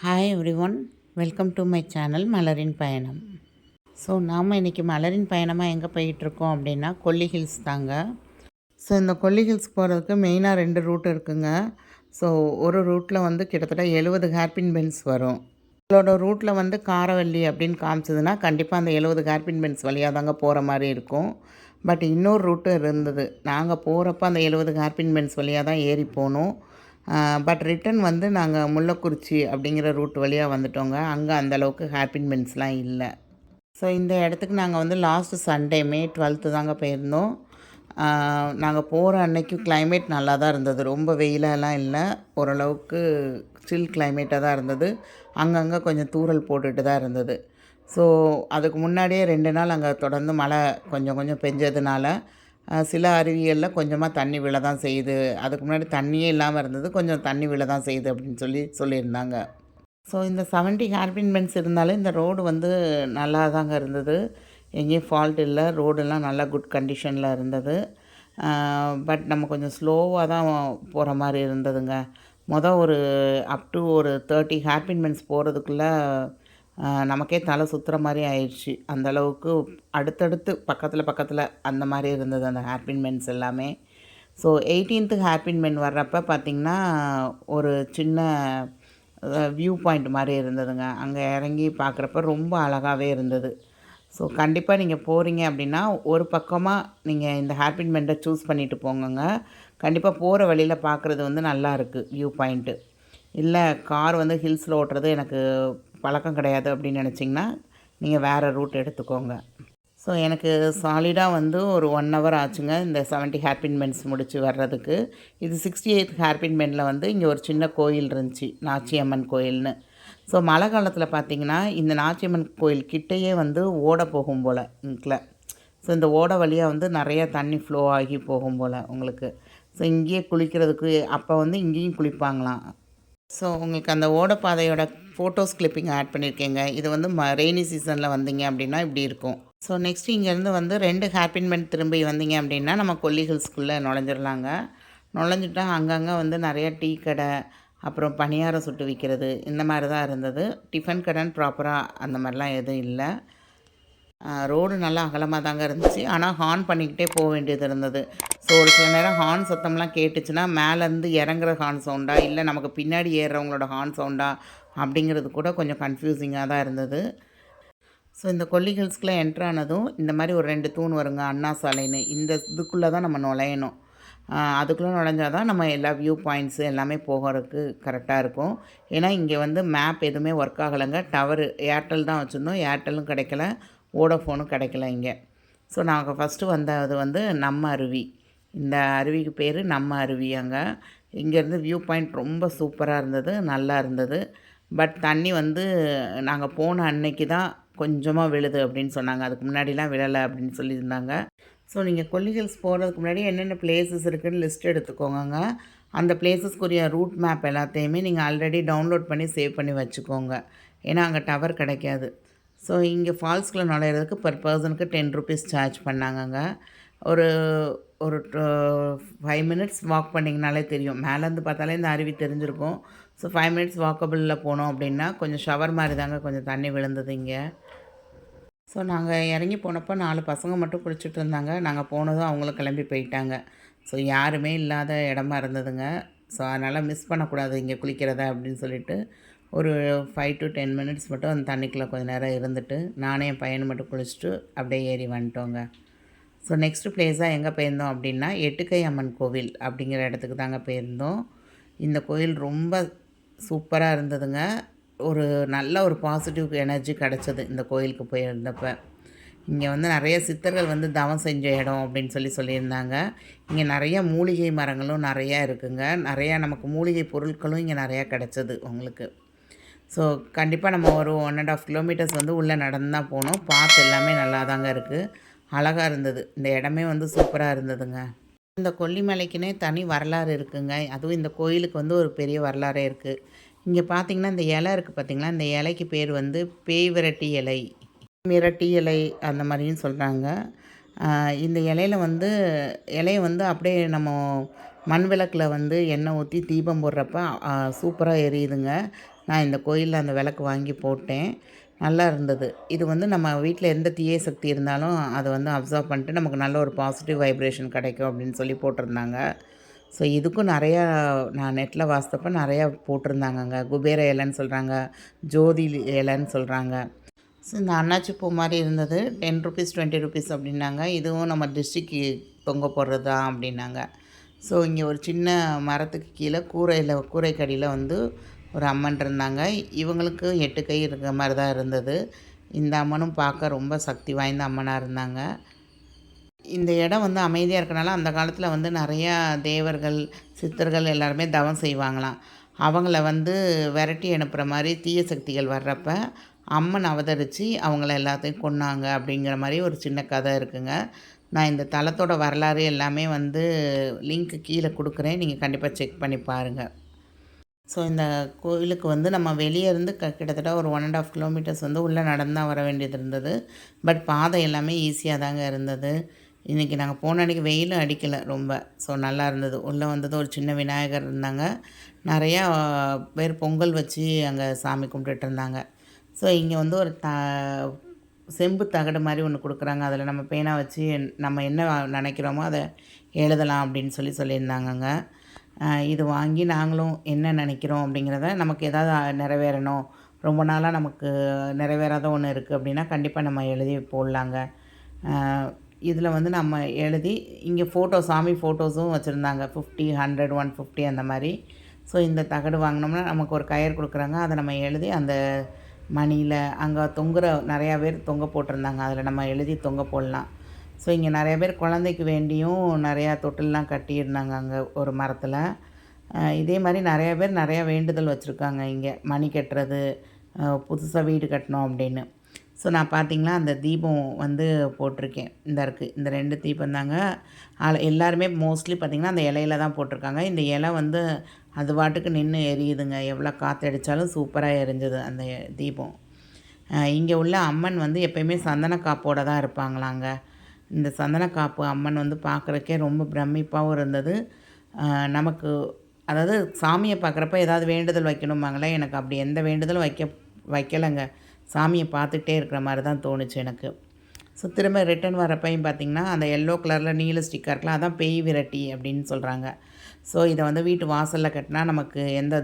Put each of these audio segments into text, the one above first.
Hi every one, welcome to my channel மலரின் பயணம். So நாம் இன்றைக்கி மலரின் பயணமாக எங்கே போயிட்டுருக்கோம் அப்படின்னா கொல்லி ஹில்ஸ் தாங்க. ஸோ இந்த கொல்லி ஹில்ஸ் போகிறதுக்கு மெயினாக 2 ரூட் இருக்குங்க. ஸோ ஒரு ரூட்டில் வந்து கிட்டத்தட்ட 70 ஹேர்பின் பென்ஸ் வரும். உங்களோட ரூட்டில் வந்து காரவல்லி அப்படின்னு காமிச்சதுன்னா கண்டிப்பாக அந்த 70 ஹேர்பின் பென்ஸ் வழியாக தாங்க போகிற மாதிரி இருக்கும். பட் இன்னொரு ரூட்டு இருந்தது. நாங்கள் போகிறப்ப அந்த 70 ஹேர்பின் பென்ஸ் வழியாக தான் ஏறி போனோம். பட் ரிட்டன் வந்து நாங்கள் முள்ளக்குறிச்சி அப்படிங்கிற ரூட் வழியாக வந்துட்டோங்க. அங்கே அந்தளவுக்கு ஹேர்பின் பென்ஸ்லாம் இல்லை. ஸோ இந்த இடத்துக்கு நாங்கள் வந்து லாஸ்ட்டு சண்டே மே 12 தாங்க போயிருந்தோம். நாங்கள் போகிற அன்னைக்கு கிளைமேட் நல்லா தான் இருந்தது. ரொம்ப வெயிலெல்லாம் இல்லை, ஓரளவுக்கு சில் கிளைமேட்டாக தான் இருந்தது. அங்கங்கே கொஞ்சம் தூறல் போட்டுட்டு தான் இருந்தது. ஸோ அதுக்கு முன்னாடியே 2 நாள் அங்கே தொடர்ந்து மழை கொஞ்சம் கொஞ்சம் பெஞ்சதுனால சில அருவிகளில் கொஞ்சமாக தண்ணி விழ தான் செய்யுது. அதுக்கு முன்னாடி தண்ணியே இல்லாமல் இருந்தது, கொஞ்சம் தண்ணி விழ தான் செய்யுது அப்படின்னு சொல்லியிருந்தாங்க. ஸோ இந்த 70 ஹேர்பின் பென்ஸ் இருந்தாலே இந்த ரோடு வந்து நல்லா தாங்க இருந்தது. எங்கேயும் ஃபால்ட் இல்லை, ரோடெல்லாம் நல்லா குட் கண்டிஷனில் இருந்தது. பட் நம்ம கொஞ்சம் ஸ்லோவாக தான் போகிற மாதிரி இருந்ததுங்க. ஒரு அப் டு ஒரு 30 ஹேர்பின் பென்ஸ் போகிறதுக்குள்ளே நமக்கே தலை சுற்றுற மாதிரி ஆயிடுச்சு. அந்தளவுக்கு அடுத்தடுத்து பக்கத்தில் அந்த மாதிரி இருந்தது அந்த ஹேர்பின் பென்ஸ் எல்லாமே. ஸோ 18th ஹேர்பின் பென் வர்றப்போ பார்த்திங்கன்னா ஒரு சின்ன வியூ பாயிண்ட் மாதிரி இருந்ததுங்க. அங்கே இறங்கி பார்க்குறப்ப ரொம்ப அழகாகவே இருந்தது. ஸோ கண்டிப்பாக நீங்கள் போகிறீங்க அப்படின்னா ஒரு பக்கமாக நீங்கள் இந்த ஹேர்பின் பென்ட்டை சூஸ் பண்ணிவிட்டு போங்கங்க. கண்டிப்பாக போகிற வழியில் பார்க்குறது வந்து நல்லா இருக்குது வியூ பாயிண்ட்டு. இல்லை கார் வந்து ஹில்ஸில் ஓட்டுறது எனக்கு பழக்கம் கிடையாது அப்படின்னு நினச்சிங்கன்னா நீங்கள் வேறு ரூட் எடுத்துக்கோங்க. ஸோ எனக்கு சாலிடாக வந்து ஒரு 1 ஹவர் ஆச்சுங்க இந்த 70 ஹேர்பின் பென்ஸ் முடித்து வர்றதுக்கு. இது 68th ஹேர்பின் பென்னில் வந்து இங்கே ஒரு சின்ன கோயில் இருந்துச்சு, நாச்சியம்மன் கோயில்னு. ஸோ மழை காலத்தில் பார்த்திங்கன்னா இந்த நாச்சியம்மன் கோயில் கிட்டேயே வந்து ஓடை போகும் போல் இங்கில். ஸோ இந்த ஓடை வழியாக வந்து நிறையா தண்ணி ஃப்ளோ ஆகி போகும் போல் உங்களுக்கு. ஸோ இங்கேயே குளிக்கிறதுக்கு அப்போ வந்து இங்கேயும் குளிப்பாங்களாம். ஸோ உங்களுக்கு அந்த ஓடப்பாதையோட ஃபோட்டோஸ் கிளிப்பிங் ஆட் பண்ணியிருக்கேங்க. இது வந்து ரெய்னி சீசனில் வந்தீங்க அப்படின்னா இப்படி இருக்கும். ஸோ நெக்ஸ்ட்டு இங்கேருந்து வந்து 2 ஹேர்பின் பென் திரும்பி வந்தீங்க அப்படின்னா நம்ம கொல்லி ஹில்ஸ்குள்ளே நுழைஞ்சிடலாங்க. நுழைஞ்சிட்டா அங்கங்கே வந்து நிறையா டீ கடை, அப்புறம் பணியாரம் சுட்டு விற்கிறது இந்த மாதிரி தான் இருந்தது. டிஃபன் கடைன்னு ப்ராப்பராக அந்த மாதிரிலாம் எதுவும் இல்லை. ரோடு நல்லா அகலமாக தாங்க இருந்துச்சு. ஆனால் ஹார்ன் பண்ணிக்கிட்டே போக வேண்டியது இருந்தது. ஸோ ஒரு சில நேரம் ஹார்ன் சத்தம்லாம் கேட்டுச்சுன்னா மேலேருந்து இறங்குற ஹார்ன் சவுண்டா இல்லை நமக்கு பின்னாடி ஏறுறவங்களோட ஹார்ன் சவுண்டா அப்படிங்கிறது கூட கொஞ்சம் கன்ஃபியூசிங்காக தான் இருந்தது. ஸோ இந்த கொல்லி ஹில்ஸ்க்குள்ளே என்ட்ரானதும் இந்த மாதிரி ஒரு 2 தூண் வருங்க, அண்ணா சாலைன்னு. இந்த இதுக்குள்ளே தான் நம்ம நுழையணும். அதுக்குள்ளே நுழைஞ்சால் தான் நம்ம எல்லா வியூ பாயிண்ட்ஸு எல்லாமே போகிறதுக்கு கரெக்டாக இருக்கும். ஏன்னா இங்கே வந்து மேப் எதுவுமே ஒர்க் ஆகலைங்க. டவரு ஏர்டெல் தான் வச்சுருந்தோம், ஏர்டெல்லும் கிடைக்கல, வோடஃபோனும் கிடைக்கல இங்கே. ஸோ நாங்கள் ஃபஸ்ட்டு வந்தது வந்து நம்ம அருவி. இந்த அருவிக்கு பேர் நம்ம அருவி. அங்கே இங்கேருந்து வியூ பாயிண்ட் ரொம்ப சூப்பராக இருந்தது, நல்லா இருந்தது. பட் தண்ணி வந்து நாங்கள் போன அன்னைக்கு தான் கொஞ்சமாக விழுது அப்படின்னு சொன்னாங்க. அதுக்கு முன்னாடிலாம் விழலை அப்படின்னு சொல்லியிருந்தாங்க. ஸோ நீங்கள் கொல்லி ஹில்ஸ் போகிறதுக்கு முன்னாடி என்னென்ன பிளேசஸ் இருக்குதுன்னு லிஸ்ட் எடுத்துக்கோங்க. அந்த பிளேசஸ்க்குரிய ரூட் மேப் எல்லாத்தையுமே நீங்கள் ஆல்ரெடி டவுன்லோட் பண்ணி சேவ் பண்ணி வச்சுக்கோங்க. ஏன்னா அங்கே டவர் கிடைக்காது. ஸோ இங்கே ஃபால்ஸ்குள்ளே நுழையிறதுக்கு பர் பர்சனுக்கு 10 ருபீஸ் சார்ஜ் பண்ணாங்கங்க. ஒரு ஒரு 5 மினிட்ஸ் வாக் பண்ணிங்கனாலே தெரியும். மேலேருந்து பார்த்தாலே இந்த அருவி தெரிஞ்சிருக்கும். ஸோ 5 மினிட்ஸ் வாக்கபிளில் போனோம் அப்படின்னா கொஞ்சம் ஷவர் மாதிரி தாங்க கொஞ்சம் தண்ணி விழுந்தது இங்கே. ஸோ நாங்கள் இறங்கி போனப்போ 4 பசங்க மட்டும் குளிச்சுட்டு இருந்தாங்க. நாங்கள் போனதும் அவங்களும் கிளம்பி போயிட்டாங்க. ஸோ யாருமே இல்லாத இடமா இருந்ததுங்க. ஸோ அதனால் மிஸ் பண்ணக்கூடாது இங்கே குளிக்கிறத அப்படின்னு சொல்லிட்டு ஒரு 5 to 10 மினிட்ஸ் மட்டும் அந்த தண்ணிக்குள்ளே கொஞ்சம் நேரம் இருந்துட்டு நானே என் பையனை மட்டும் குளிச்சுட்டு அப்படியே ஏறி வந்துட்டோங்க. ஸோ நெக்ஸ்ட்டு பிளேஸாக எங்கே போயிருந்தோம் அப்படின்னா எட்டுக்கை அம்மன் கோவில் அப்படிங்கிற இடத்துக்கு தாங்க போயிருந்தோம். இந்த கோயில் ரொம்ப சூப்பராக இருந்ததுங்க. ஒரு நல்ல ஒரு பாசிட்டிவ் எனர்ஜி கிடச்சது இந்த கோயிலுக்கு போயிருந்தப்போ. இங்கே வந்து நிறைய சித்தர்கள் வந்து தவம் செஞ்ச இடம் அப்படின்னு சொல்லியிருந்தாங்க. இங்கே நிறைய மூலிகை மரங்களும் நிறையா இருக்குங்க. நிறையா நமக்கு மூலிகை பொருட்களும் இங்கே நிறையா கிடச்சது உங்களுக்கு. ஸோ கண்டிப்பாக நம்ம ஒரு 1.5 கிலோமீட்டர்ஸ் வந்து உள்ளே நடந்து தான் போனோம். பார்த்து எல்லாமே நல்லா தாங்க இருக்குது, அழகாக இருந்தது. இந்த இடமே வந்து சூப்பராக இருந்ததுங்க. இந்த கொல்லிமலைக்குன்னே தனி வரலாறு இருக்குங்க. அதுவும் இந்த கோயிலுக்கு வந்து ஒரு பெரிய வரலாறே இருக்குது. இங்கே பார்த்திங்கன்னா இந்த இலை இருக்குது பார்த்திங்களா, இந்த இலைக்கு பேர் வந்து பேய் விரட்டி இலை, மிரட்டி இலை அந்த மாதிரின்னு சொல்கிறாங்க. இந்த இலையை வந்து அப்படியே நம்ம மண் விளக்கில் வந்து எண்ணெய் ஊற்றி தீபம் போடுறப்ப சூப்பராக எரியுதுங்க. நான் இந்த கோயிலில் அந்த விளக்கு வாங்கி போட்டேன். நல்லா இருந்தது. இது வந்து நம்ம வீட்டில் எந்த தீய சக்தி இருந்தாலும் அதை வந்து அப்சர்வ் பண்ணிட்டு நமக்கு நல்ல ஒரு பாசிட்டிவ் வைப்ரேஷன் கிடைக்கும் அப்படின்னு சொல்லி போட்டிருந்தாங்க. ஸோ இதுக்கும் நிறையா நான் நெட்டில் வாசித்தப்ப நிறையா போட்டிருந்தாங்கங்க. குபேர இலைன்னு சொல்கிறாங்க, ஜோதி இலைன்னு சொல்கிறாங்க. ஸோ இந்த அன்னாச்சி பூ மாதிரி இருந்தது. ₹10 ₹20 அப்படின்னாங்க. இதுவும் நம்ம டிஸ்ட்ரிக்கு தொங்க போடுறது தான் அப்படின்னாங்க. ஸோ இங்கே ஒரு சின்ன மரத்துக்கு கீழே கூரைக்கடியில் வந்து ஒரு அம்மன் இருந்தாங்க. இவங்களுக்கு 8 கை இருக்கிற மாதிரி தான் இருந்தது. இந்த அம்மனும் பார்க்க ரொம்ப சக்தி வாய்ந்த அம்மனாக இருந்தாங்க. இந்த இடம் வந்து அமைதியாக இருக்கனால அந்த காலத்தில் வந்து நிறையா தேவர்கள், சித்தர்கள் எல்லாருமே தவம் செய்வாங்களாம். அவங்கள வந்து விரட்டி அனுப்புகிற மாதிரி தீய சக்திகள் வர்றப்ப அம்மன் அவதரித்து அவங்கள எல்லாத்தையும் கொன்னாங்க அப்படிங்கிற மாதிரி ஒரு சின்ன கதை இருக்குங்க. நான் இந்த தலத்தோட வரலாறு எல்லாமே வந்து லிங்க்கு கீழே கொடுக்குறேன். நீங்கள் கண்டிப்பாக செக் பண்ணி பாருங்கள். ஸோ இந்த கோயிலுக்கு வந்து நம்ம வெளியே இருந்து கிட்டத்தட்ட ஒரு 1½ கிலோமீட்டர்ஸ் வந்து உள்ளே நடந்து தான் வர வேண்டியது இருந்தது. பட் பாதை எல்லாமே ஈஸியாக தாங்க இருந்தது. இன்றைக்கி நாங்கள் போன அன்றைக்கி வெயிலும் அடிக்கலை ரொம்ப. ஸோ நல்லா இருந்தது. உள்ளே வந்தது ஒரு சின்ன விநாயகர் இருந்தாங்க. நிறையா பேர் பொங்கல் வச்சு அங்கே சாமி கும்பிட்டுட்டு இருந்தாங்க. ஸோ இங்கே வந்து ஒரு செம்பு தகடு மாதிரி ஒன்று கொடுக்குறாங்க. அதில் நம்ம பேனா வச்சு நம்ம என்ன நினைக்கிறோமோ அதை எழுதலாம் அப்படின்னு சொல்லியிருந்தாங்கங்க. இது வாங்கி நாங்களும் என்ன நினைக்கிறோம் அப்படிங்கிறத, நமக்கு ஏதாவது நிறைவேறணும், ரொம்ப நாளாக நமக்கு நிறைவேறாத ஒன்று இருக்குது அப்படின்னா கண்டிப்பாக நம்ம எழுதி போடலாங்க. இதில் வந்து நம்ம எழுதி இங்கே சாமி ஃபோட்டோஸும் வச்சுருந்தாங்க. 50, 100, 150 அந்த மாதிரி. ஸோ இந்த தகடு வாங்கினோம்னா நமக்கு ஒரு கயிறு கொடுக்குறாங்க. அதை நம்ம எழுதி அந்த மணியில் அங்கே நிறையா பேர் தொங்க போட்டிருந்தாங்க. அதில் நம்ம எழுதி தொங்க போடலாம். ஸோ இங்கே நிறைய பேர் குழந்தைக்கு வேண்டியும் நிறையா தொட்டில்லாம் கட்டியிருந்தாங்க அங்கே ஒரு மரத்தில். இதே மாதிரி நிறையா பேர் நிறையா வேண்டுதல் வச்சுருக்காங்க இங்கே. மணி கட்டுறது, புதுசாக வீடு கட்டணும் அப்படின்னு. ஸோ நான் பார்த்திங்கன்னா அந்த தீபம் வந்து போட்டிருக்கேன். இருக்குது இந்த 2 தீபம் தாங்க. எல்லாருமே மோஸ்ட்லி பார்த்திங்கன்னா அந்த இலையில தான் போட்டிருக்காங்க. இந்த இலை வந்து அது பாட்டுக்கு நின்று எரியுதுங்க. எவ்வளோ காற்றடித்தாலும் சூப்பராக எரிஞ்சுது அந்த தீபம். இங்கே உள்ள அம்மன் வந்து எப்போயுமே சந்தன காப்போடு தான் இருப்பாங்களாங்க. இந்த சந்தனக்காப்பு அம்மன் வந்து பார்க்குறக்கே ரொம்ப பிரமிப்பாகவும் இருந்தது. நமக்கு அதாவது சாமியை பார்க்குறப்ப ஏதாவது வேண்டுதல் வைக்கணும்பாங்களே, எனக்கு அப்படி எந்த வேண்டுதலும் வைக்கலைங்க. சாமியை பார்த்துக்கிட்டே இருக்கிற மாதிரி தான் தோணுச்சு எனக்கு. ஸோ திரும்ப ரிட்டன் வரப்பையும் பார்த்திங்கன்னா அந்த எல்லோ கலரில் நீல ஸ்டிக்காக இருக்கலாம், அதான் பேய் விரட்டி அப்படின்னு சொல்கிறாங்க. ஸோ இதை வந்து வீட்டு வாசலில் கட்டினா நமக்கு எந்த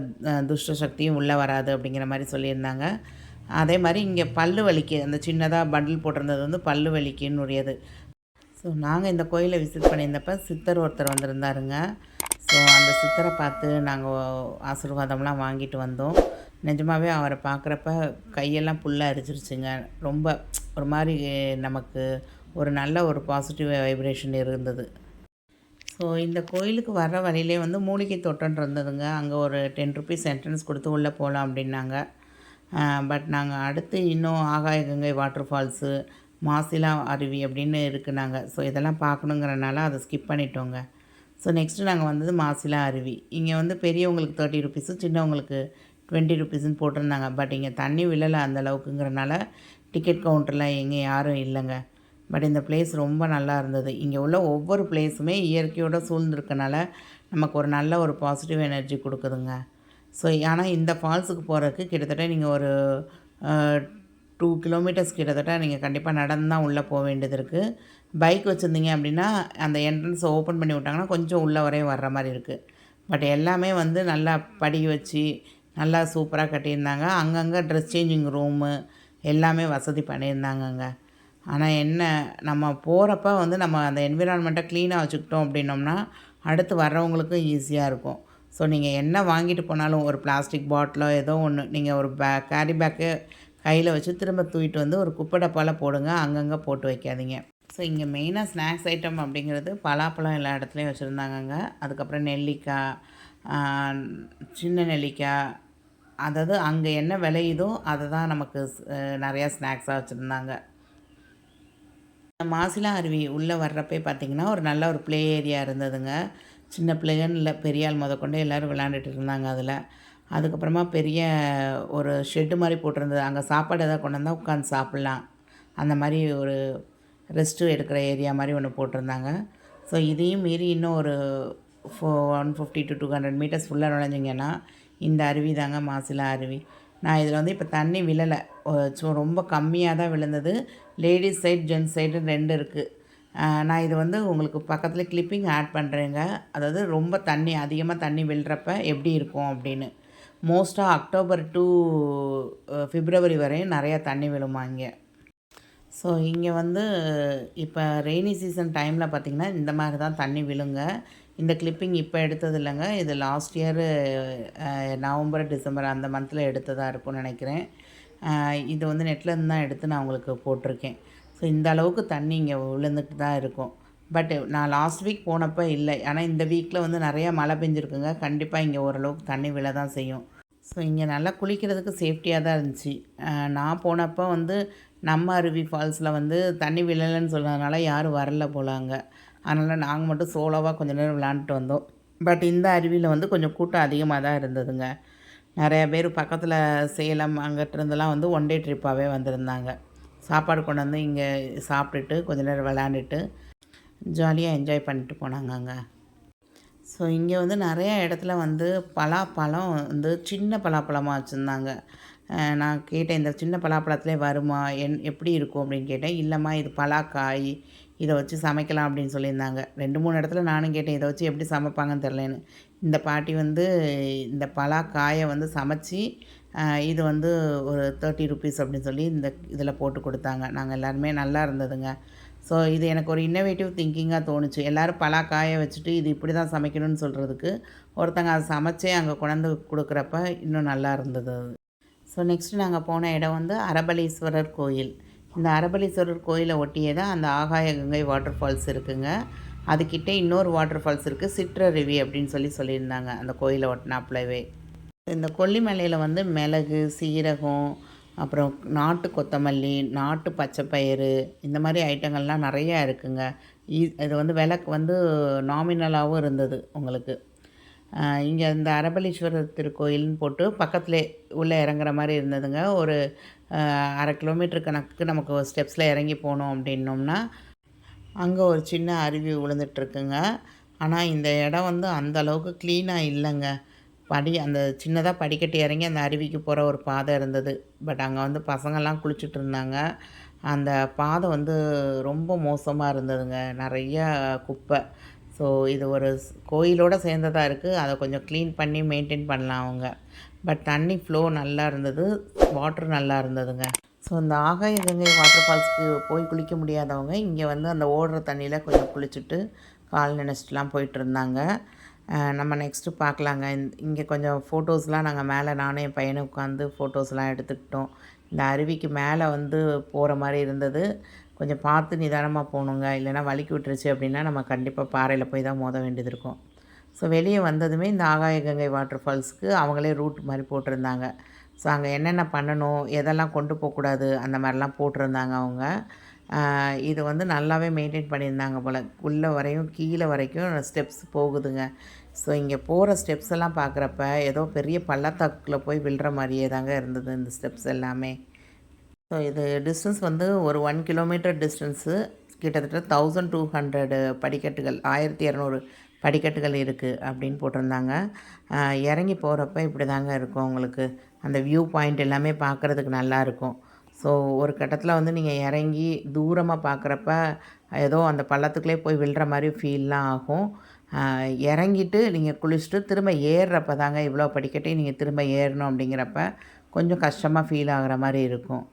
துஷ்ட சக்தியும் உள்ளே வராது அப்படிங்கிற மாதிரி சொல்லியிருந்தாங்க. அதே மாதிரி இங்கே பல்லு வலிக்கு அந்த சின்னதாக பண்டில் போட்டிருந்தது வந்து பல்லு வலிக்குன்னு உரியது. ஸோ நாங்கள் இந்த கோயிலை விசிட் பண்ணியிருந்தப்போ சித்தர் ஒருத்தர் வந்திருந்தாருங்க. ஸோ அந்த சித்தரை பார்த்து நாங்கள் ஆசீர்வாதம்லாம் வாங்கிட்டு வந்தோம். நிஜமாகவே அவரை பார்க்குறப்ப கையெல்லாம் புல்லாக அரிச்சிருச்சுங்க. ரொம்ப ஒரு மாதிரி நமக்கு ஒரு நல்ல ஒரு பாசிட்டிவ் வைப்ரேஷன் இருந்தது. ஸோ இந்த கோயிலுக்கு வர்ற வழியிலே வந்து மூலிகை தோட்டம் இருந்ததுங்க. அங்கே ஒரு ₹10 என்ட்ரன்ஸ் கொடுத்து உள்ளே போகலாம் அப்படின்னாங்க. பட் நாங்கள் அடுத்து இன்னும் ஆகாய கங்கை வாட்டர் ஃபால்ஸு, மாசிலா அருவி அப்படின்னு இருக்குனாங்க. ஸோ இதெல்லாம் பார்க்கணுங்கிறனால அதை ஸ்கிப் பண்ணிட்டோங்க. ஸோ நெக்ஸ்ட்டு நாங்கள் வந்தது மாசிலா அருவி. இங்கே வந்து பெரியவங்களுக்கு ₹30, சின்னவங்களுக்கு ₹20 போட்டிருந்தாங்க. பட் இங்கே தண்ணி விழலை அந்த அளவுக்குங்கிறனால டிக்கெட் கவுண்டரில் எங்கே யாரும் இல்லைங்க. பட் இந்த பிளேஸ் ரொம்ப நல்லா இருந்தது. இங்கே உள்ள ஒவ்வொரு பிளேஸுமே இயற்கையோடு சூழ்ந்துருக்கனால நமக்கு ஒரு நல்ல ஒரு பாசிட்டிவ் எனர்ஜி கொடுக்குதுங்க. ஸோ ஆனால் இந்த ஃபால்ஸுக்கு போகிறதுக்கு கிட்டத்தட்ட நீங்கள் ஒரு 2 கிலோமீட்டர்ஸ் கிட்டத்தட்ட நீங்கள் கண்டிப்பாக நடந்து தான் உள்ளே போக வேண்டியது இருக்குது. பைக் வச்சுருந்தீங்க அப்படின்னா அந்த என்ட்ரன்ஸை ஓப்பன் பண்ணி விட்டாங்கன்னா கொஞ்சம் உள்ளே வரையும் வர்ற மாதிரி இருக்குது. பட் எல்லாமே வந்து நல்லா படி வச்சு நல்லா சூப்பராக கட்டியிருந்தாங்க. அங்கங்கே ட்ரெஸ் சேஞ்சிங் ரூமு எல்லாமே வசதி பண்ணியிருந்தாங்கங்க. ஆனால் என்ன, நம்ம போகிறப்ப வந்து நம்ம அந்த என்விரான்மெண்ட்டை க்ளீனாக வச்சுக்கிட்டோம் அப்படின்னோம்னா அடுத்து வர்றவங்களுக்கும் ஈஸியாக இருக்கும். ஸோ நீங்கள் என்ன வாங்கிட்டு போனாலும் ஒரு பிளாஸ்டிக் பாட்டிலோ ஏதோ ஒன்று நீங்கள் ஒரு கேரி பேக்கு கையில் வச்சு திரும்ப தூக்கிட்டு வந்து ஒரு குப்பை டப்பாவில் போடுங்க. அங்கங்கே போட்டு வைக்காதீங்க. ஸோ இங்கே மெயினாக ஸ்நாக்ஸ் ஐட்டம் அப்படிங்கிறது பலாப்பழம் எல்லா இடத்துலையும் வச்சுருந்தாங்கங்க. அதுக்கப்புறம் நெல்லிக்காய், சின்ன நெல்லிக்காய், அதாவது அங்கே என்ன விளையுதோ அதை தான் நமக்கு நிறையா ஸ்நாக்ஸாக வச்சுருந்தாங்க. மாசிலா அருவி உள்ளே வர்றப்பே பார்த்திங்கன்னா ஒரு நல்ல ஒரு ப்ளே ஏரியா இருந்ததுங்க. சின்ன பிள்ளைங்கன்னு இல்லை, பெரியாள் முதற்கொண்டு எல்லோரும் விளையாண்டுட்டு இருந்தாங்க அதில். அதுக்கப்புறமா பெரிய ஒரு ஷெட்டு மாதிரி போட்டிருந்தது. அங்கே சாப்பாடு எதாவது கொண்டு வந்தால் உட்காந்து சாப்பிட்லாம், அந்த மாதிரி ஒரு ரெஸ்ட்டு எடுக்கிற ஏரியா மாதிரி ஒன்று போட்டிருந்தாங்க. ஸோ இதையும் மீறி இன்னும் ஒரு 150 to 200 மீட்டர்ஸ் ஃபுல்லாக நுழைஞ்சிங்கன்னா இந்த அருவி தாங்க மாசிலா அருவி. நான் இதில் வந்து இப்போ தண்ணி விழலை, ரொம்ப கம்மியாக தான் விழுந்தது. லேடீஸ் சைடு ஜென்ட்ஸ் சைடு 2 இருக்குது. நான் இது வந்து உங்களுக்கு பக்கத்தில் கிளிப்பிங் ஆட் பண்ணுறேங்க. அதாவது ரொம்ப அதிகமாக தண்ணி விழுறப்ப எப்படி இருக்கும் அப்படின்னு. மோஸ்ட்டாக அக்டோபர் டூ பிப்ரவரி வரையும் நிறையா தண்ணி விழுமா இங்கே. ஸோ இங்கே வந்து இப்போ ரெய்னி சீசன் டைமில் பார்த்திங்கன்னா இந்த மாதிரி தான் தண்ணி விழுங்க. இந்த கிளிப்பிங் இப்போ எடுத்தது இல்லைங்க, இது லாஸ்ட் இயரு நவம்பர் டிசம்பர் அந்த மந்தில் எடுத்ததாக இருக்கும்னு நினைக்கிறேன். இது வந்து நெட்லேருந்து தான் எடுத்து நான் உங்களுக்கு போட்டிருக்கேன். ஸோ இந்த அளவுக்கு தண்ணி இங்கே விழுந்துட்டு தான் இருக்கும். பட் நான் லாஸ்ட் வீக் போனப்போ இல்லை, ஆனால் இந்த வீக்கில் வந்து நிறையா மழை பெஞ்சிருக்குங்க. கண்டிப்பாக இங்கே ஓரளவுக்கு தண்ணி விழ தான் செய்யும். ஸோ இங்கே நல்லா குளிக்கிறதுக்கு சேஃப்டியாக தான் இருந்துச்சு. நான் போனப்போ வந்து நம்ம அருவி ஃபால்ஸில் வந்து தண்ணி விழலைன்னு சொன்னதுனால யாரும் வரல போல அங்கே. அதனால் நாங்கள் மட்டும் சோலோவாக கொஞ்சம் நேரம் விளாண்டுட்டு வந்தோம். பட் இந்த அருவியில் வந்து கொஞ்சம் கூட்டம் அதிகமாக தான் இருந்ததுங்க. நிறையா பேர் பக்கத்தில் சேலம் அங்கிட்ட இருந்தெல்லாம் வந்து ஒன் டே ட்ரிப்பாகவே வந்திருந்தாங்க. சாப்பாடு கொண்டு வந்து இங்கே சாப்பிட்டுட்டு கொஞ்ச நேரம் விளாண்டுட்டு ஜாலியாக என்ஜாய் பண்ணிட்டு போனாங்க அங்கே. ஸோ இங்கே வந்து நிறையா இடத்துல வந்து பலாப்பழம் வந்து சின்ன பலாப்பழமாக வச்சுருந்தாங்க. நான் கேட்டேன், இந்த சின்ன பலாப்பழத்துலேயே வருமா, எப்படி இருக்கும் அப்படின்னு கேட்டேன். இல்லைம்மா இது பலாக்காய், இதை வச்சு சமைக்கலாம் அப்படின்னு சொல்லியிருந்தாங்க. 2-3 இடத்துல நானும் கேட்டேன், இதை வச்சு எப்படி சமைப்பாங்கன்னு தெரிலன்னு. இந்த பாட்டி வந்து இந்த பலாக்காயை வந்து சமைச்சி இது வந்து ஒரு 30 ருபீஸ் அப்படின்னு சொல்லி இந்த இதில் போட்டு கொடுத்தாங்க. நாங்கள் எல்லாருமே நல்லா இருந்ததுங்க. ஸோ இது எனக்கு ஒரு இன்னோவேட்டிவ் திங்கிங்காக தோணுச்சு. எல்லோரும் பலாக்காய வச்சுட்டு இது இப்படி தான் சமைக்கணும்னு சொல்கிறதுக்கு ஒருத்தங்க அதை சமைச்சே அங்கே கொண்டாந்து கொடுக்குறப்ப இன்னும் நல்லா இருந்தது அது. ஸோ நெக்ஸ்ட்டு நாங்கள் போன இடம் வந்து அரபலீஸ்வரர் கோயில். இந்த அரபலீஸ்வரர் கோயிலை ஒட்டியே தான் அந்த ஆகாய கங்கை வாட்டர் ஃபால்ஸ் இருக்குதுங்க. அதுக்கிட்டே இன்னொரு வாட்டர் ஃபால்ஸ் இருக்குது, சிற்றருவி அப்படின்னு சொல்லியிருந்தாங்க அந்த கோயிலை ஒட்டினாப்புலவே. இந்த கொல்லிமலையில் வந்து மிளகு, சீரகம், அப்புறம் நாட்டு கொத்தமல்லி, நாட்டு பச்சைப்பயிறு, இந்த மாதிரி ஐட்டங்கள்லாம் நிறையா இருக்குங்க. இது வந்து விலை வந்து நாமினலாகவும் இருந்தது உங்களுக்கு. இங்கே இந்த அரபலீஸ்வரர் திருக்கோயில்னு போட்டு பக்கத்துலே உள்ளே இறங்குற மாதிரி இருந்ததுங்க. ஒரு 1/2 கிலோமீட்டர் கணக்குக்கு நமக்கு ஸ்டெப்ஸில் இறங்கி போனோம் அப்படின்னோம்னா அங்கே ஒரு சின்ன அருவி விழுந்துட்டுருக்குங்க. ஆனால் இந்த இடம் வந்து அந்த அளவுக்கு க்ளீனாக இல்லைங்க. அந்த சின்னதாக படிக்கட்டு இறங்கி அந்த அருவிக்கு போகிற ஒரு பாதை இருந்தது. பட் அங்கே வந்து பசங்கள்லாம் குளிச்சுட்டு இருந்தாங்க. அந்த பாதை வந்து ரொம்ப மோசமாக இருந்ததுங்க, நிறையா குப்பை. ஸோ இது ஒரு கோயிலோடு சேர்ந்ததாக இருக்குது. அதை கொஞ்சம் க்ளீன் பண்ணி மெயின்டைன் பண்ணலாம் அவங்க. பட் தண்ணி ஃப்ளோ நல்லா இருந்தது, வாட்ரு நல்லா இருந்ததுங்க. ஸோ இந்த ஆகாய கங்கை வாட்டர் ஃபால்ஸ்க்கு போய் குளிக்க முடியாதவங்க இங்கே வந்து அந்த ஓடுற தண்ணியில் கொஞ்சம் குளிச்சுட்டு கால் நினச்சிட்டுலாம் போயிட்டுருந்தாங்க. நம்ம நெக்ஸ்ட்டு பார்க்கலாங்க. இங்கே கொஞ்சம் ஃபோட்டோஸ்லாம் நாங்கள் மேலே நானும் என் பையனும் உட்காந்து ஃபோட்டோஸ்லாம் எடுத்துக்கிட்டோம். இந்த அருவிக்கு மேலே வந்து போகிற மாதிரி இருந்தது. கொஞ்சம் பார்த்து நிதானமாக போகணுங்க, இல்லைனா வழுக்கி விட்டுருச்சு அப்படின்னா நம்ம கண்டிப்பாக பாறையில் போய் தான் மோத வேண்டியது இருக்கும். ஸோ வெளியே வந்ததுமே இந்த ஆகாய கங்கை வாட்டர் ஃபால்ஸுக்கு அவங்களே ரூட் மாதிரி போட்டிருந்தாங்க. ஸோ அங்கே என்னென்ன பண்ணணும், எதெல்லாம் கொண்டு போகக்கூடாது, அந்த மாதிரிலாம் போட்டிருந்தாங்க அவங்க. இது வந்து நல்லாவே மெயின்டைன் பண்ணியிருந்தாங்க போல். உள்ளே வரையும் கீழே வரைக்கும் ஸ்டெப்ஸ் போகுதுங்க. ஸோ இங்கே போகிற ஸ்டெப்ஸ் எல்லாம் பார்க்குறப்ப ஏதோ பெரிய பள்ளத்தாக்கில் போய் விழுற மாதிரியே தாங்க இருந்தது இந்த ஸ்டெப்ஸ் எல்லாமே. ஸோ இது டிஸ்டன்ஸ் வந்து ஒரு 1 கிலோமீட்டர் டிஸ்டன்ஸு, கிட்டத்தட்ட 1200 படிக்கட்டுகள், 1200 படிக்கட்டுகள் இருக்குது அப்படின்னு போட்டிருந்தாங்க. இறங்கி போகிறப்ப இப்படி தாங்க இருக்கும் உங்களுக்கு. அந்த வியூ பாயிண்ட் எல்லாமே பார்க்குறதுக்கு நல்லாயிருக்கும். ஸோ ஒரு கட்டத்தில் வந்து நீங்கள் இறங்கி தூரமாக பார்க்குறப்ப ஏதோ அந்த பள்ளத்துக்குள்ளே போய் விழுற மாதிரி ஃபீல்லாம் ஆகும். இறங்கிட்டு நீங்கள் குளிச்சுட்டு திரும்ப ஏறுறப்ப தாங்க இவ்வளோ படிக்கட்டையும் நீங்கள் திரும்ப ஏறணும் அப்படிங்கிறப்ப கொஞ்சம் கஷ்டமாக ஃபீல் ஆகிற மாதிரி இருக்கும்.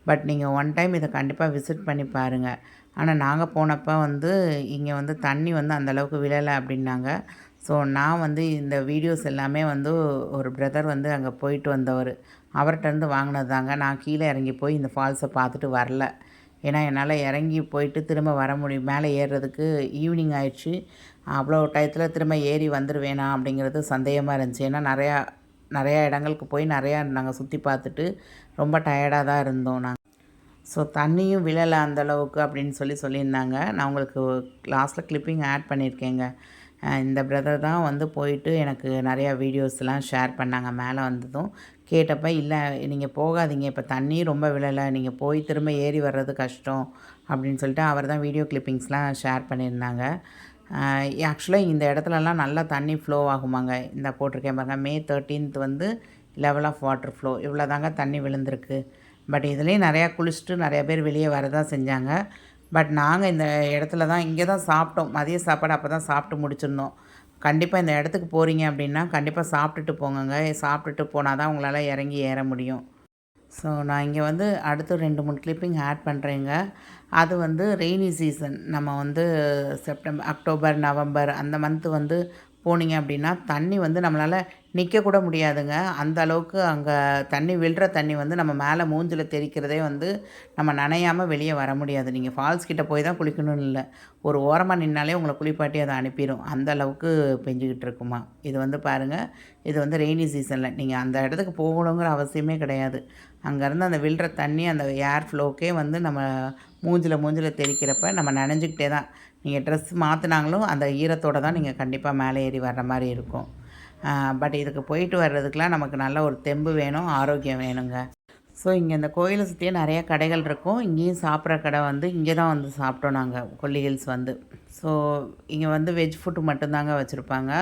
பட் நீங்கள் ஒன் டைம் இதை கண்டிப்பாக விசிட் பண்ணி பாருங்கள். ஆனால் நாங்கள் போனப்போ வந்து இங்கே வந்து தண்ணி வந்து அந்தளவுக்கு விழலை அப்படின்னாங்க. ஸோ நான் வந்து இந்த வீடியோஸ் எல்லாமே வந்து ஒரு பிரதர் வந்து அங்கே போயிட்டு வந்தவர், அவர்கிட்டருந்து வாங்கினது தாங்க. நான் கீழே இறங்கி போய் இந்த ஃபால்ஸை பார்த்துட்டு வரல. ஏன்னா என்னால் இறங்கி போயிட்டு திரும்ப வர முடியும், மேலே ஏறுறதுக்கு ஈவினிங் ஆயிடுச்சு. அவ்வளோ டயத்தில் திரும்ப ஏறி வந்துடுவேனா அப்படிங்கிறது சந்தேகமாக இருந்துச்சு. ஏன்னா நிறையா இடங்களுக்கு போய் நிறையா நாங்கள் சுற்றி பார்த்துட்டு ரொம்ப டயர்டாக தான் இருந்தோம் நாங்கள். ஸோ தண்ணியும் விழலை அந்தளவுக்கு அப்படின்னு சொல்லியிருந்தாங்க. நான் உங்களுக்கு லாஸ்ட்டில் கிளிப்பிங் ஆட் பண்ணியிருக்கேங்க. இந்த பிரதர் தான் வந்து போயிட்டு எனக்கு நிறையா வீடியோஸ்லாம் ஷேர் பண்ணாங்க. மேலே வந்ததும் கேட்டப்ப, இல்லை நீங்கள் போகாதீங்க, இப்போ தண்ணி ரொம்ப விழலை, நீங்கள் போய் திரும்ப ஏறி வர்றது கஷ்டம் அப்படின்னு சொல்லிட்டு அவர் தான் வீடியோ கிளிப்பிங்ஸ்லாம் ஷேர் பண்ணியிருந்தாங்க. ஆக்சுவலாக இந்த இடத்துலலாம் நல்லா தண்ணி ஃப்ளோ ஆகுமாங்க. இந்த போட்டிருக்கேன் பாருங்க, மே 13th வந்து லெவல் ஆஃப் வாட்டர் ஃப்ளோ இவ்வளோ தாங்க தண்ணி விழுந்திருக்கு. பட் இதுலேயும் நிறையா குளிச்சுட்டு நிறையா பேர் வெளியே வரதான் செஞ்சாங்க. பட் நாங்கள் இந்த இடத்துல தான் இங்கே தான் சாப்பிட்டோம். மதிய சாப்பாடு அப்போ தான் சாப்பிட்டு முடிச்சிருந்தோம். கண்டிப்பாக இந்த இடத்துக்கு போகிறீங்க அப்படின்னா கண்டிப்பாக சாப்பிட்டுட்டு போங்கங்க. சாப்பிட்டுட்டு போனால் தான் உங்களால் இறங்கி ஏற முடியும். ஸோ நான் இங்கே வந்து அடுத்து 2, 3 கிளிப்பிங் ஆட் பண்ணுறேங்க. அது வந்து ரெய்னி சீசன். நம்ம வந்து அக்டோபர், நவம்பர் அந்த மந்த்து வந்து போனீங்க அப்படின்னா தண்ணி வந்து நம்மளால் நிற்கக்கூட முடியாதுங்க. அந்த அளவுக்கு அங்கே தண்ணி விழுற தண்ணி வந்து நம்ம மேலே மூஞ்சில தெறிக்கிறதே வந்து நம்ம நனையாமல் வெளியே வர முடியாது. நீங்கள் ஃபால்ஸ் கிட்ட போய் தான் குளிக்கணும்னு இல்லை. ஒரு ஓரமாக நின்னாலே உங்களை குளிப்பாட்டி அதை அனுப்பிடும். அந்த அளவுக்கு பெஞ்சிக்கிட்டு இருக்குமா. இது வந்து பாருங்கள், இது வந்து ரெய்னி சீசனில் நீங்கள் அந்த இடத்துக்கு போகணுங்கிற அவசியமே கிடையாது. அங்கேருந்து அந்த விழுற தண்ணி அந்த ஏர் ஃப்ளோக்கே வந்து நம்ம மூஞ்சில தெறிக்கிறப்ப நம்ம நனைஞ்சிக்கிட்டே தான் நீங்கள் ட்ரெஸ் மாற்றினாங்களும் அந்த ஈரத்தோடு தான் நீங்கள் கண்டிப்பாக மேலே ஏறி வர்ற மாதிரி இருக்கும். பட் இதுக்கு போயிட்டு வர்றதுக்கெலாம் நமக்கு நல்ல ஒரு தெம்பு வேணும், ஆரோக்கியம் வேணுங்க. ஸோ இங்கே இந்த கோயிலை சுற்றியே நிறையா கடைகள் இருக்கும். இங்கேயும் சாப்பிட்ற கடை வந்து இங்கே தான் வந்து சாப்பிட்டோம் நாங்கள் கொல்லி ஹில்ஸ் வந்து. ஸோ இங்கே வந்து வெஜ் ஃபுட்டு மட்டும்தாங்க வச்சுருப்பாங்க.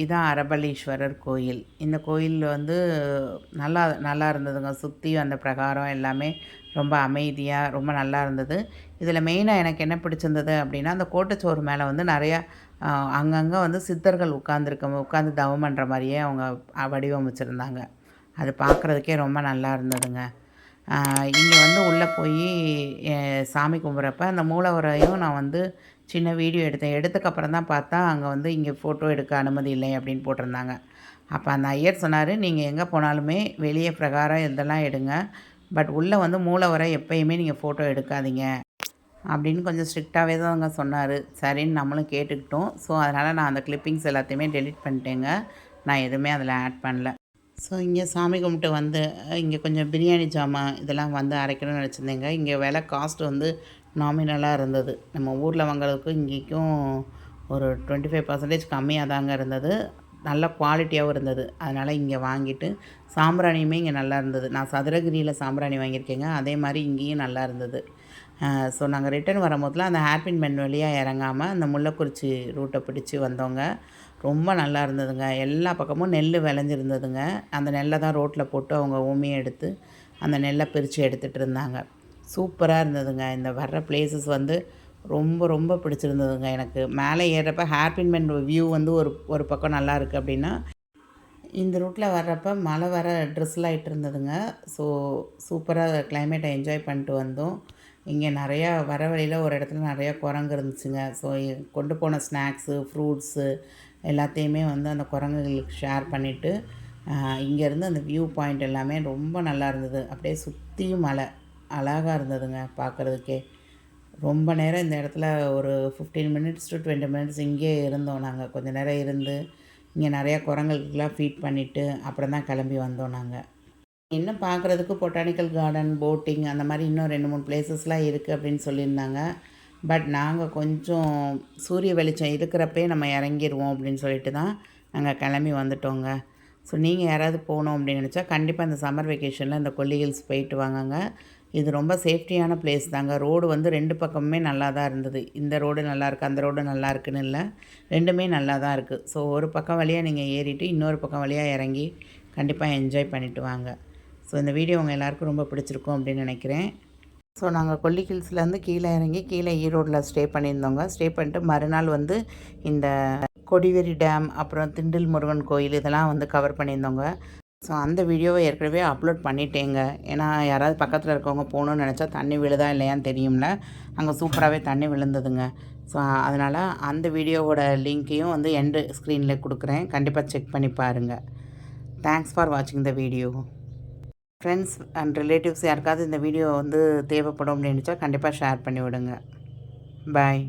இதான் அரபலீஸ்வரர் கோயில். இந்த கோயில் வந்து நல்லா இருந்ததுங்க. சுற்றி அந்த பிரகாரம் எல்லாமே ரொம்ப அமைதியாக ரொம்ப நல்லா இருந்தது. இதில் மெயினாக எனக்கு என்ன பிடிச்சிருந்தது அப்படின்னா, அந்த கோட்டச்சோறு மேலே வந்து நிறையா அங்கங்கே வந்து சித்தர்கள் உட்காந்து தவம் பண்ணுற மாதிரியே அவங்க வடிவமைச்சிருந்தாங்க. அது பார்க்குறதுக்கே ரொம்ப நல்லா இருந்ததுங்க. இங்கே வந்து உள்ளே போய் சாமி கும்பிட்றப்ப அந்த மூலவரையும் நான் வந்து சின்ன வீடியோ எடுத்தேன். எடுத்ததுக்கப்புறம் தான் பார்த்தா அங்கே வந்து இங்கே ஃபோட்டோ எடுக்க அனுமதி இல்லை அப்படின்னு போட்டிருந்தாங்க. அப்போ அந்த ஐயர் சொன்னார், நீங்கள் எங்கே போனாலுமே வெளியே பிரகாரம் இதெல்லாம் எடுங்க, பட் உள்ளே வந்து மூலவரை எப்பயுமே நீங்கள் ஃபோட்டோ எடுக்காதீங்க அப்படின்னு கொஞ்சம் ஸ்ட்ரிக்டாகவே தாங்க சொன்னார். சரின்னு நம்மளும் கேட்டுக்கிட்டோம். ஸோ அதனால் நான் அந்த கிளிப்பிங்ஸ் எல்லாத்தையுமே டெலிட் பண்ணிட்டேங்க. நான் எதுவுமே அதில் ஆட் பண்ணல. ஸோ இங்கே சாமி கும்பிட்டு வந்து இங்கே கொஞ்சம் பிரியாணி ஜாமான் இதெல்லாம் வந்து அரைக்கணும்னு நினச்சிருந்தேங்க. இங்கே விலை காஸ்ட் வந்து நாமினலாக இருந்தது. நம்ம ஊரில் வாங்குறதுக்கும் இங்கேக்கும் ஒரு 25% கம்மியாக தாங்க இருந்தது. நல்ல குவாலிட்டியாகவும் இருந்தது. அதனால் இங்கே வாங்கிட்டு சாம்பிராணியுமே இங்கே நல்லா இருந்தது. நான் சதுரகிரியில் சாம்பிராணி வாங்கியிருக்கேங்க. அதே மாதிரி இங்கேயும் நல்லா இருந்தது. ஸோ நாங்கள் ரிட்டர்ன் வரும்போதெலாம் அந்த ஹேர்பின் பெண்ட் வழியாக இறங்காமல் அந்த முள்ளக்குறிச்சி ரூட்டை பிடிச்சி வந்தோங்க. ரொம்ப நல்லா இருந்ததுங்க. எல்லா பக்கமும் நெல் விளைஞ்சிருந்ததுங்க. அந்த நெல்லை தான் ரோட்டில் போட்டு அவங்க ஊமியை எடுத்து அந்த நெல்லை பிரித்து எடுத்துகிட்டு இருந்தாங்க. சூப்பராக இருந்ததுங்க. இந்த வர்ற பிளேஸஸ் வந்து ரொம்ப ரொம்ப பிடிச்சிருந்ததுங்க எனக்கு. மேலே ஏறுறப்ப ஹேர்பின் பெண்ட் வியூ வந்து ஒரு பக்கம் நல்லா இருக்குது அப்படின்னா, இந்த ரூட்டில் வர்றப்ப மழை வர ட்ரெஸ்லாம் ஆகிட்டு இருந்ததுங்க. ஸோ சூப்பராக கிளைமேட்டை என்ஜாய் பண்ணிட்டு வந்தோம். இங்கே நிறையா வர வழியில் ஒரு இடத்துல நிறையா குரங்கு இருந்துச்சுங்க. ஸோ கொண்டு போன ஸ்நாக்ஸு, ஃப்ரூட்ஸு எல்லாத்தையுமே வந்து அந்த குரங்குகளுக்கு ஷேர் பண்ணிவிட்டு இங்கேருந்து அந்த வியூ பாயிண்ட் எல்லாமே ரொம்ப நல்லா இருந்தது. அப்படியே சுற்றியும் மலை அழகாக இருந்ததுங்க பார்க்குறதுக்கே. ரொம்ப நேரம் இந்த இடத்துல ஒரு 15 minutes to 20 minutes இங்கேயே இருந்தோம் நாங்கள். கொஞ்சம் நேரம் இருந்து இங்கே நிறையா குரங்குகளுக்கெலாம் ஃபீட் பண்ணிவிட்டு அப்புறம் தான் கிளம்பி வந்தோம் நாங்கள். இன்னும் பார்க்குறதுக்கு பொட்டானிக்கல் கார்டன், போட்டிங் அந்த மாதிரி இன்னும் 2, 3 பிளேசஸ்லாம் இருக்குது அப்படின்னு சொல்லியிருந்தாங்க. பட் நாங்கள் கொஞ்சம் சூரிய வெளிச்சம் இருக்கிறப்பே நம்ம இறங்கிடுவோம் அப்படின்னு சொல்லிட்டு தான் நாங்கள் கிளம்பி வந்துட்டோங்க. ஸோ நீங்கள் யாராவது போகணும் அப்படின்னு நினச்சா கண்டிப்பாக இந்த சம்மர் வெக்கேஷனில் இந்த கொல்லி ஹில்ஸ் போயிட்டு வாங்கங்க. இது ரொம்ப சேஃப்டியான பிளேஸ் தாங்க. ரோடு வந்து 2 பக்கமுமே நல்லா தான் இருந்தது. இந்த ரோடு நல்லாயிருக்கு, அந்த ரோடு நல்லா இருக்குன்னு இல்லை, 2மே நல்லா தான் இருக்குது. ஸோ ஒரு பக்கம் வழியாக நீங்கள் ஏறிட்டு இன்னொரு பக்கம் வழியாக இறங்கி கண்டிப்பாக என்ஜாய் பண்ணிவிட்டு வாங்க. ஸோ இந்த வீடியோ உங்கள் எல்லாேருக்கும் ரொம்ப பிடிச்சிருக்கும் அப்படின்னு நினைக்கிறேன். ஸோ நாங்கள் கொல்லி ஹில்ஸ்லேருந்து கீழே இறங்கி கீழே ஈரோடில் ஸ்டே பண்ணியிருந்தோங்க. ஸ்டே பண்ணிட்டு மறுநாள் வந்து இந்த கொடிவேரி டேம், அப்புறம் திண்டில் முருகன் கோயில் இதெல்லாம் வந்து கவர் பண்ணியிருந்தோங்க. ஸோ அந்த வீடியோவை ஏற்கனவே அப்லோட் பண்ணிட்டேங்க. ஏன்னா யாராவது பக்கத்தில் இருக்கவங்க போகணுன்னு நினச்சா தண்ணி விழுதா இல்லையான்னு தெரியும்ல, அங்கே சூப்பராகவே தண்ணி விழுந்ததுங்க. ஸோ அதனால் அந்த வீடியோவோட லிங்க்கையும் வந்து எண்டு ஸ்க்ரீனில் கொடுக்குறேன், கண்டிப்பாக செக் பண்ணி பாருங்கள். தேங்க்ஸ் ஃபார் வாட்சிங் the video. Friends and relatives யாருக்காவது இந்த வீடியோ வந்து தேவைப்படும் அப்படின்னு நினச்சா கண்டிப்பாக ஷேர் பண்ணி விடுங்க. பாய்.